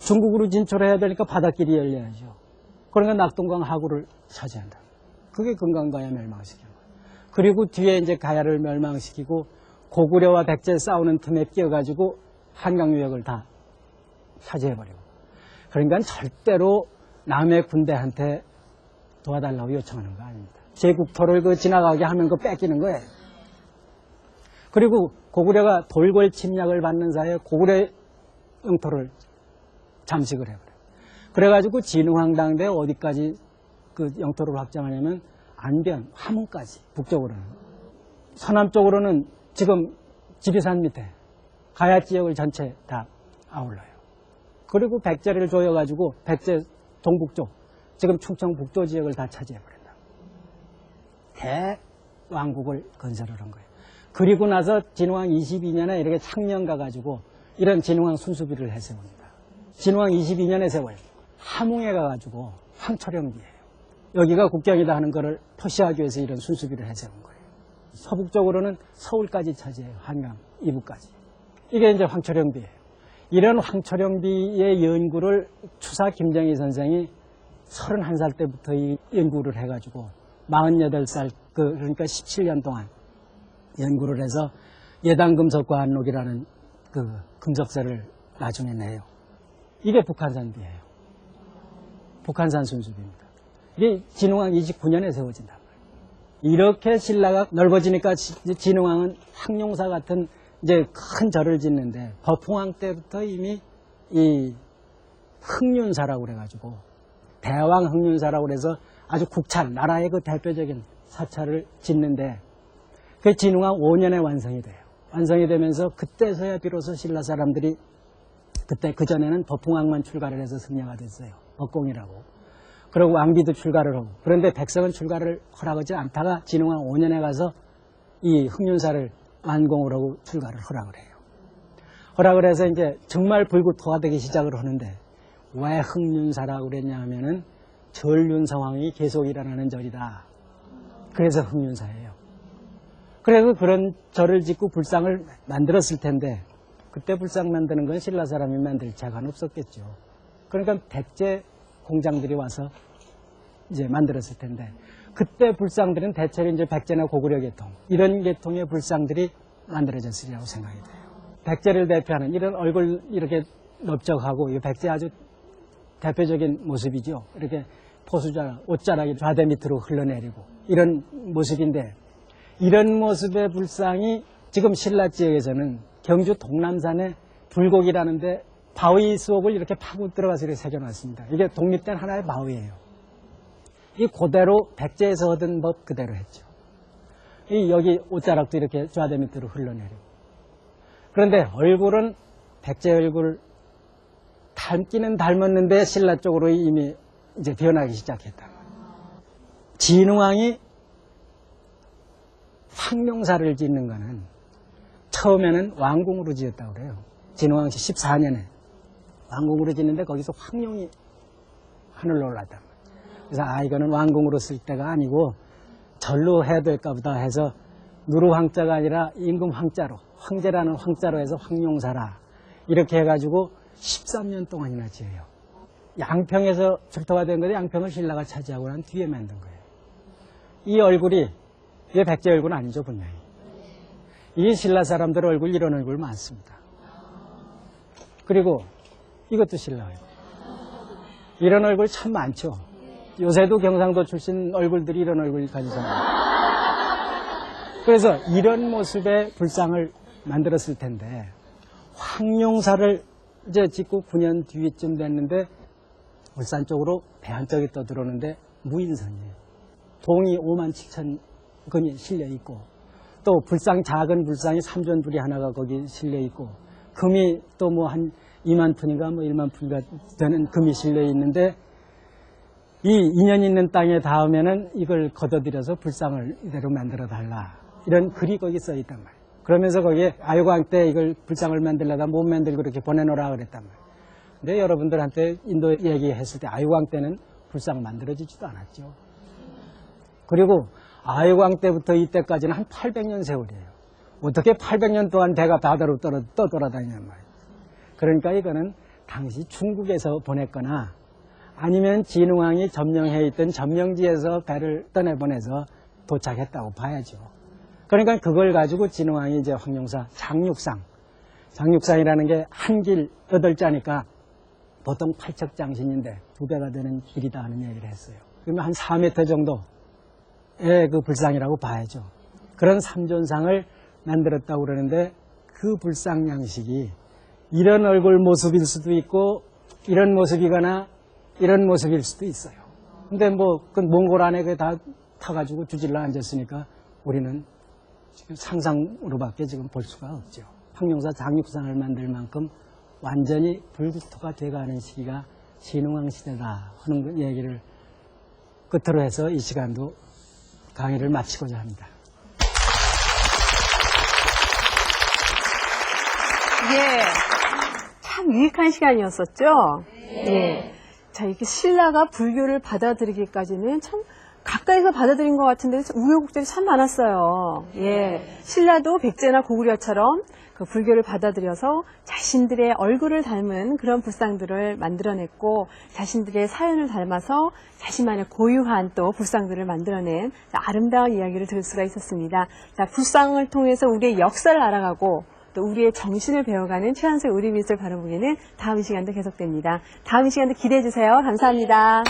중국으로 진출해야 되니까 바닷길이 열려야죠. 그러니까 낙동강 하구를 차지한다. 그게 금강가야 멸망시킨 거예요. 그리고 뒤에 이제 가야를 멸망시키고 고구려와 백제 싸우는 틈에 끼어가지고 한강유역을 다 차지해버리고. 그러니까 절대로 남의 군대한테 도와달라고 요청하는 거 아닙니다. 제 국토를 지나가게 하면 뺏기는 거예요. 그리고 고구려가 돌궐 침략을 받는 사이에 고구려 영토를 잠식을 해버려요. 그래가지고 진흥황당대 어디까지 그 영토를 확장하냐면 안변, 함흥까지 북쪽으로는. 서남쪽으로는 지금 지리산 밑에 가야 지역을 전체 다 아울러요. 그리고 백제를 조여가지고 백제 동북쪽, 지금 충청 북도 지역을 다 차지해버린다. 대왕국을 건설을 한 거예요. 그리고 나서 진흥왕 22년에 이렇게 창녕 가가지고 이런 진흥왕 순수비를 해세웁니다. 진흥왕 22년에 세워요. 함흥에 가가지고 황초령비예요. 여기가 국경이다 하는 것을 표시하기 위해서 이런 순수비를 해세운 거예요. 서북쪽으로는 서울까지 차지해요. 한강 이북까지. 이게 이제 황초령비예요. 이런 황초령비의 연구를 추사 김정희 선생이 31살 때부터 이 연구를 해가지고 48살 그러니까 17년 동안 연구를 해서 예당금속과한록이라는 그 금속서를 나중에 내요. 이게 북한산비예요. 북한산 순수비입니다. 이게 진흥왕 29년에 세워진단 말이에요. 이렇게 신라가 넓어지니까 진흥왕은 황룡사 같은 이제 큰 절을 짓는데 법흥왕 때부터 이미 이 흥륜사라고 그래가지고 대왕 흥륜사라고 그래서 아주 국찰, 나라의 그 대표적인 사찰을 짓는데 그 진흥왕 5년에 완성이 돼요. 완성이 되면서 그때서야 비로소 신라 사람들이 그때 그전에는 법흥왕만 출가를 해서 승려가 됐어요. 법공이라고. 그리고 왕비도 출가를 하고. 그런데 백성은 출가를 허락하지 않다가 진흥왕 5년에 가서 이 흥륜사를 완공을 하고 출가를 허락을 해요. 허락을 해서 이제 정말 불구토화되기 시작을 하는데 왜 흥륜사라고 그랬냐 하면은 전륜 상황이 계속 일어나는 절이다. 그래서 흥륜사예요. 그래서 그런 절을 짓고 불상을 만들었을 텐데 그때 불상 만드는 건 신라 사람이 만들 자가는 없었겠죠. 그러니까 백제 공장들이 와서 이제 만들었을 텐데 그때 불상들은 대체로 이제 백제나 고구려 계통 이런 계통의 불상들이 만들어졌으리라고 생각이 돼요. 백제를 대표하는 이런 얼굴 이렇게 넓적하고 이 백제 아주 대표적인 모습이죠. 이렇게 포수자 옷자락이 좌대 밑으로 흘러내리고 이런 모습인데 이런 모습의 불상이 지금 신라 지역에서는 경주 동남산에 불곡이라는데 바위 속을 이렇게 파고 들어가서 이렇게 새겨놨습니다. 이게 독립된 하나의 바위예요. 이 그대로 백제에서 얻은 법 그대로 했죠. 이 여기 옷자락도 이렇게 좌대 밑으로 흘러내리고. 그런데 얼굴은 백제 얼굴 닮기는 닮았는데 신라 쪽으로 이미 이제 변하기 시작했다. 진흥왕이 황룡사를 짓는 거는 처음에는 왕궁으로 지었다고 그래요. 진흥왕 14년에 왕궁으로 짓는데 거기서 황룡이 하늘로 올랐단 말이에요. 그래서 이거는 왕궁으로 쓸 때가 아니고 절로 해야 될까 보다 해서 누르황자가 아니라 임금 황자로 황제라는 황자로 해서 황룡사라 이렇게 해가지고 13년 동안이나 지어요. 양평에서 출토가 된 건데 양평을 신라가 차지하고 난 뒤에 만든 거예요. 이 얼굴이 이게 백제 얼굴은 아니죠 분명히. 이 신라 사람들 얼굴 이런 얼굴 많습니다. 그리고 이것도 신라 얼굴. 이런 얼굴 참 많죠. 요새도 경상도 출신 얼굴들이 이런 얼굴 가지잖아요. 그래서 이런 모습의 불상을 만들었을 텐데 황룡사를 이제 짓고 9년 뒤쯤 됐는데 울산 쪽으로 배 한 척이 떠들어오는데 무인선이에요. 동이 5만 7천 건이 실려 있고 또 불상 작은 불상이 삼존불이 하나가 거기 실려 있고 금이 또 뭐 한 2만 푼인가 뭐 1만 푼인가 되는 금이 실려 있는데 이 인연 있는 땅에 닿으면은 이걸 걷어들여서 불상을 이대로 만들어 달라 이런 글이 거기 써 있단 말이에요. 그러면서 거기에 아유광 때 이걸 불상을 만들려다 못 만들고 이렇게 보내놓으라 그랬단 말이에요. 근데 여러분들한테 인도 얘기했을 때 아유광 때는 불상 만들어지지도 않았죠. 그리고 아유광 때부터 이때까지는 한 800년 세월이에요. 어떻게 800년 동안 배가 바다로 떠돌아다니냔 말이에요. 그러니까 이거는 당시 중국에서 보냈거나 아니면 진흥왕이 점령해 있던 점령지에서 배를 떠내보내서 도착했다고 봐야죠. 그러니까 그걸 가지고 진흥왕이 이제 황룡사 장육상이라는 게 한 길 8자니까 보통 8척장신인데 2배가 되는 길이다 하는 얘기를 했어요. 그러면 한 4m 정도의 그 불상이라고 봐야죠. 그런 삼존상을 만들었다고 그러는데 그 불상 양식이 이런 얼굴 모습일 수도 있고 이런 모습이거나 이런 모습일 수도 있어요. 근데 뭐 그 몽골 안에 그 다 타가지고 주질러 앉았으니까 우리는 지금 상상으로밖에 지금 볼 수가 없죠. 황룡사 장육상을 만들 만큼 완전히 불구토가 돼가는 시기가 진흥왕 시대다 하는 얘기를 끝으로 해서 이 시간도 강의를 마치고자 합니다. 예, 참 유익한 시간이었었죠? 예. 자, 이렇게 신라가 불교를 받아들이기까지는 참 가까이서 받아들인 것 같은데 우여곡절이 참 많았어요. 예. 신라도 백제나 고구려처럼 그 불교를 받아들여서 자신들의 얼굴을 닮은 그런 불상들을 만들어냈고 자신들의 사연을 닮아서 자신만의 고유한 또 불상들을 만들어낸 아름다운 이야기를 들을 수가 있었습니다. 자, 불상을 통해서 우리의 역사를 알아가고 또 우리의 정신을 배워가는 최한수의 우리미술 바라보기는 다음 시간도 계속됩니다. 다음 시간도 기대해 주세요. 감사합니다.